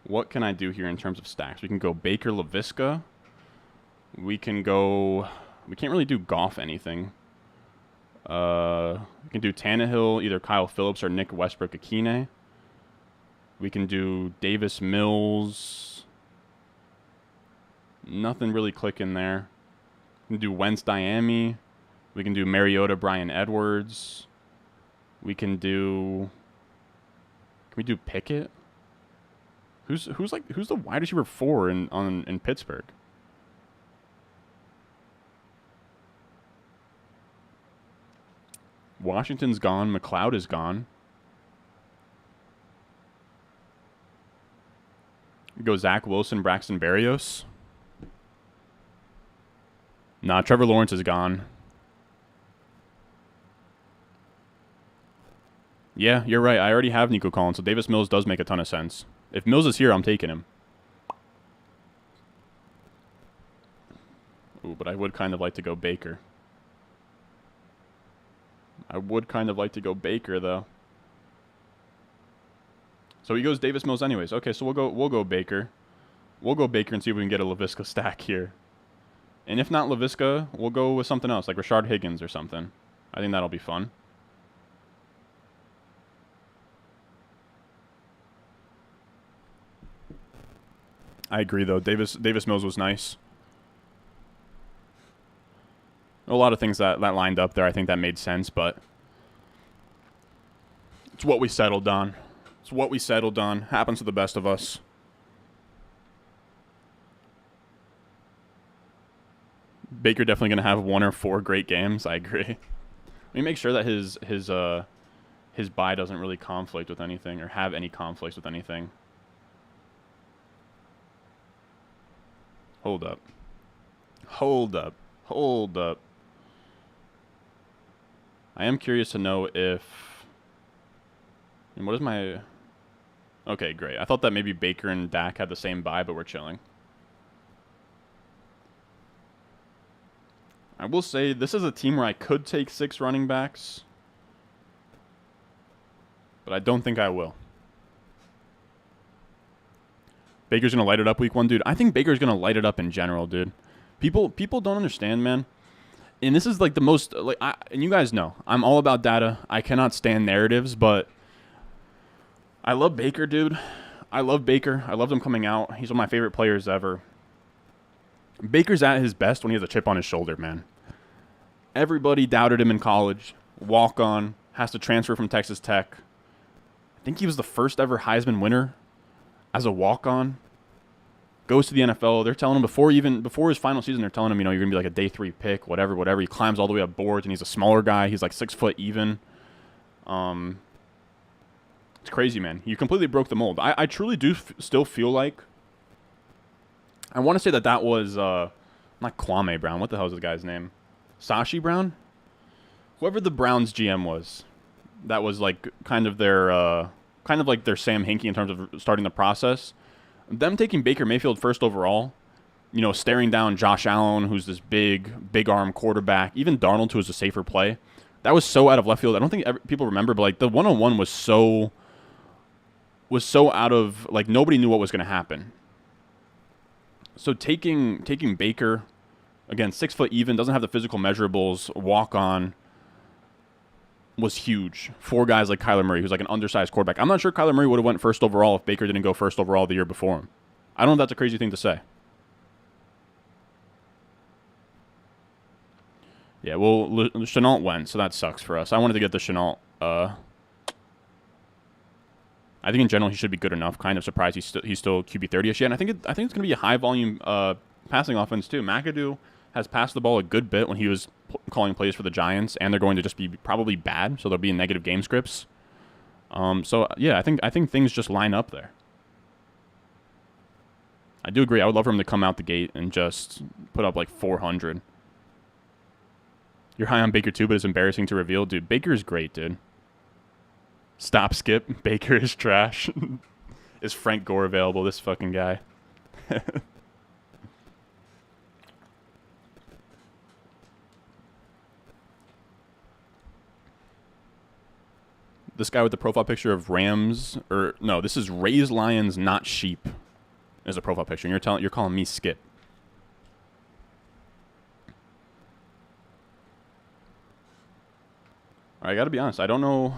What can I do here in terms of stacks? We can go Baker, LaVisca. We can go... We can't really do Goff anything. We can do Tannehill, either Kyle Phillips or Nick Westbrook-Akine. We can do Davis Mills. Nothing really clicking there. We can do Wentz Diami. We can do Mariota Bryan Edwards. We can do... Can we do Pickett? Who's the wide receiver 4 in Pittsburgh? Washington's gone. McLeod is gone. Go Zach Wilson, Braxton Berrios. Nah, Trevor Lawrence is gone. Yeah, you're right. I already have Nico Collins, so Davis Mills does make a ton of sense. If Mills is here, I'm taking him. Ooh, but I would kind of like to go Baker. I would kind of like to go Baker, though. So he goes Davis Mills anyways. Okay, so we'll go Baker. We'll go Baker and see if we can get a LaVisca stack here. And if not LaVisca, we'll go with something else, like Rashard Higgins or something. I think that'll be fun. I agree, though. Davis Mills was nice. A lot of things that lined up there, I think that made sense, but it's what we settled on. It's what we settled on. Happens to the best of us. Baker definitely going to have 1 or 4 great games. I agree. Let me make sure that his bye doesn't really conflict with anything or have any conflicts with anything. Hold up. Hold up. Hold up. I am curious to know if... And what is my... Okay, great. I thought that maybe Baker and Dak had the same bye, but we're chilling. I will say, this is a team where I could take 6 running backs. But I don't think I will. Baker's going to light it up week 1, dude. I think Baker's going to light it up in general, dude. People don't understand, man. And this is like the most, like, and you guys know, I'm all about data. I cannot stand narratives, but I love Baker, dude. I love Baker. I loved him coming out. He's one of my favorite players ever. Baker's at his best when he has a chip on his shoulder, man. Everybody doubted him in college. Walk on. Has to transfer from Texas Tech. I think he was the first ever Heisman winner as a walk-on. Goes to the NFL. They're telling him before his final season, they're telling him, you're going to be like a day 3 pick, whatever. He climbs all the way up boards, and he's a smaller guy. He's like 6 foot even. It's crazy, man. You completely broke the mold. I truly do still feel like... I want to say that was... not Kwame Brown. What the hell is this guy's name? Sashi Brown? Whoever the Browns GM was. That was like kind of their Sam Hinkie in terms of starting the process. Them taking Baker Mayfield first overall, staring down Josh Allen, who's this big arm quarterback, even Darnold, who was a safer play. That was so out of left field. I don't think people remember, but like the 1-on-1 was so out of, like, nobody knew what was going to happen. So taking Baker, again, 6 foot even, doesn't have the physical measurables, walk on, was huge for guys like Kyler Murray, who's like an undersized quarterback. I'm not sure Kyler Murray would have went first overall if Baker didn't go first overall the year before him. I don't know if that's a crazy thing to say. Yeah, well, Chenault went, so that sucks for us. I wanted to get the Chenault. I think in general he should be good enough. Kind of surprised he's still QB 30ish yet. And I think it's going to be a high volume passing offense too. McAdoo has passed the ball a good bit when he was calling plays for the Giants, and they're going to just be probably bad, so they'll be in negative game scripts. So yeah, I think things just line up there. I do agree. I would love for him to come out the gate and just put up like 400. You're high on Baker too, but it's embarrassing to reveal. Dude, Baker is great, dude. Stop, skip. Baker is trash. Is Frank Gore available? This fucking guy. This guy with the profile picture of Rams, or no, this is Raised Lions, not sheep, is a profile picture. And you're calling me skip. All right, I got to be honest. I don't know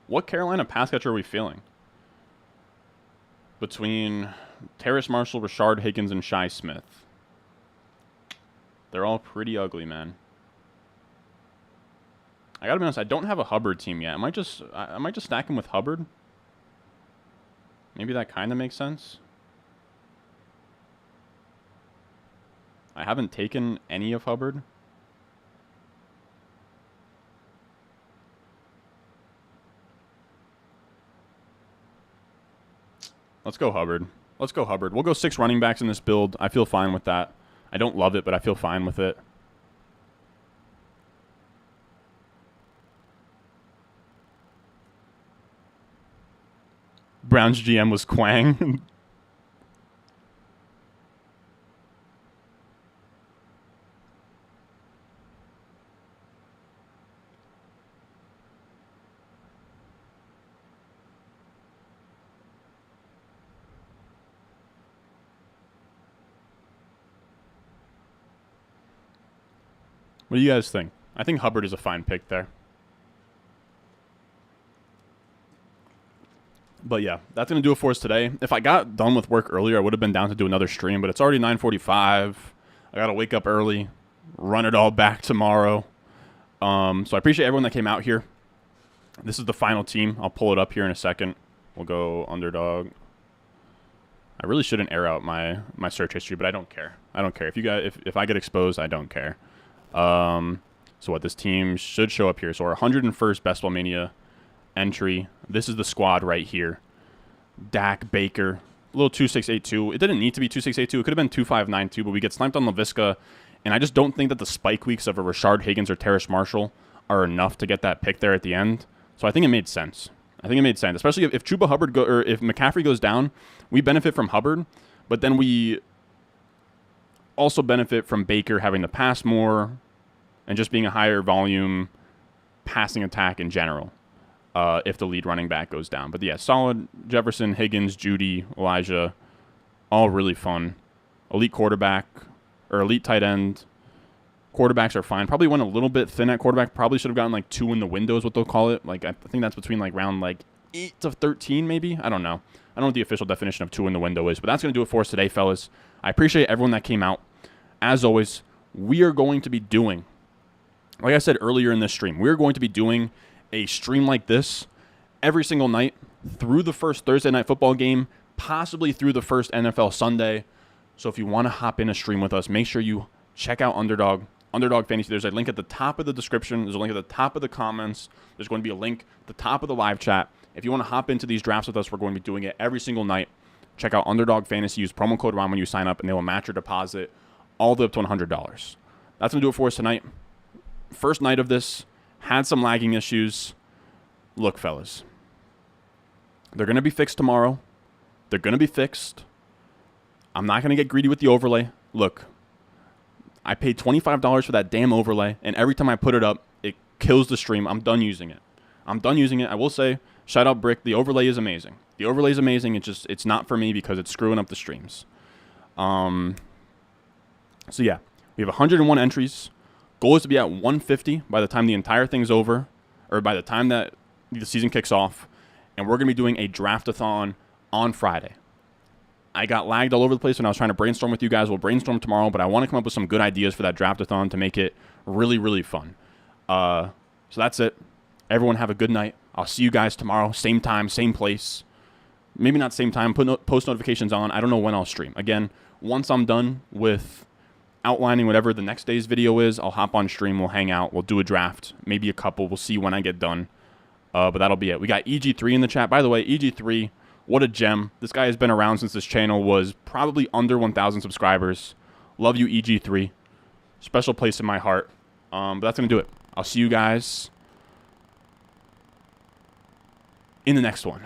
what Carolina pass catcher are we feeling between Terrace Marshall, Rashard Higgins, and Shi Smith. They're all pretty ugly, man. I gotta be honest, I don't have a Hubbard team yet. I might just stack him with Hubbard. Maybe that kind of makes sense. I haven't taken any of Hubbard. Let's go Hubbard. Let's go Hubbard. We'll go 6 running backs in this build. I feel fine with that. I don't love it, but I feel fine with it. Brown's GM was Quang. What do you guys think? I think Hubbard is a fine pick there. But yeah, that's going to do it for us today. If I got done with work earlier, I would have been down to do another stream, but it's already 9:45. I got to wake up early, run it all back tomorrow. So I appreciate everyone that came out here. This is the final team. I'll pull it up here in a second. We'll go underdog. I really shouldn't air out my search history, but I don't care. I don't care. If I get exposed, I don't care. So what, this team should show up here. So our 101st Best Ball Mania entry. This is the squad right here. Dak, Baker, a little 2682. It didn't need to be 2682. It could have been 2592, but we get sniped on LaVisca, and I just don't think that the spike weeks of a Rashard Higgins or Terrace Marshall are enough to get that pick there at the end. So I think it made sense. Especially if Chuba Hubbard or if McCaffrey goes down, we benefit from Hubbard, but then we also benefit from Baker having to pass more and just being a higher volume passing attack in general. If the lead running back goes down. But yeah, solid Jefferson, Higgins, Judy, Elijah, all really fun. Elite quarterback, or elite tight end. Quarterbacks are fine. Probably went a little bit thin at quarterback. Probably should have gotten like 2 in the window is what they'll call it. Like I think that's between like round like 8 to 13 maybe. I don't know. I don't know what the official definition of 2 in the window is. But that's going to do it for us today, fellas. I appreciate everyone that came out. As always, we are going to be doing, like I said earlier in this stream, we're going to be doing a stream like this every single night through the first Thursday night football game, possibly through the first NFL Sunday. So if you want to hop in a stream with us, make sure you check out Underdog Fantasy. There's a link at the top of the description. There's a link at the top of the comments. There's going to be a link at the top of the live chat. If you want to hop into these drafts with us, we're going to be doing it every single night. Check out Underdog Fantasy. Use promo code RON when you sign up, and they will match your deposit all the way up to $100. That's going to do it for us tonight. First night of this. Had some lagging issues. Look, fellas, they're going to be fixed tomorrow. They're going to be fixed. I'm not going to get greedy with the overlay. Look, I paid $25 for that damn overlay, and every time I put it up, it kills the stream. I'm done using it. I will say, shout out Brick. The overlay is amazing. It's not for me because it's screwing up the streams. So yeah, we have 101 entries. Goal is to be at 150 by the time the entire thing's over, or by the time that the season kicks off, and we're going to be doing a draft-a-thon on Friday. I got lagged all over the place when I was trying to brainstorm with you guys. We'll brainstorm tomorrow, but I want to come up with some good ideas for that draft-a-thon to make it really, really fun. So that's it. Everyone have a good night. I'll see you guys tomorrow, same time, same place. Maybe not same time, post notifications on. I don't know when I'll stream. Again, once I'm done with outlining whatever the next day's video is. I'll hop on stream. We'll hang out. We'll do a draft. Maybe a couple. We'll see when I get done. But that'll be it. We got EG3 in the chat. By the way, EG3, what a gem. This guy has been around since this channel was probably under 1,000 subscribers. Love you, EG3. Special place in my heart. But that's going to do it. I'll see you guys in the next one.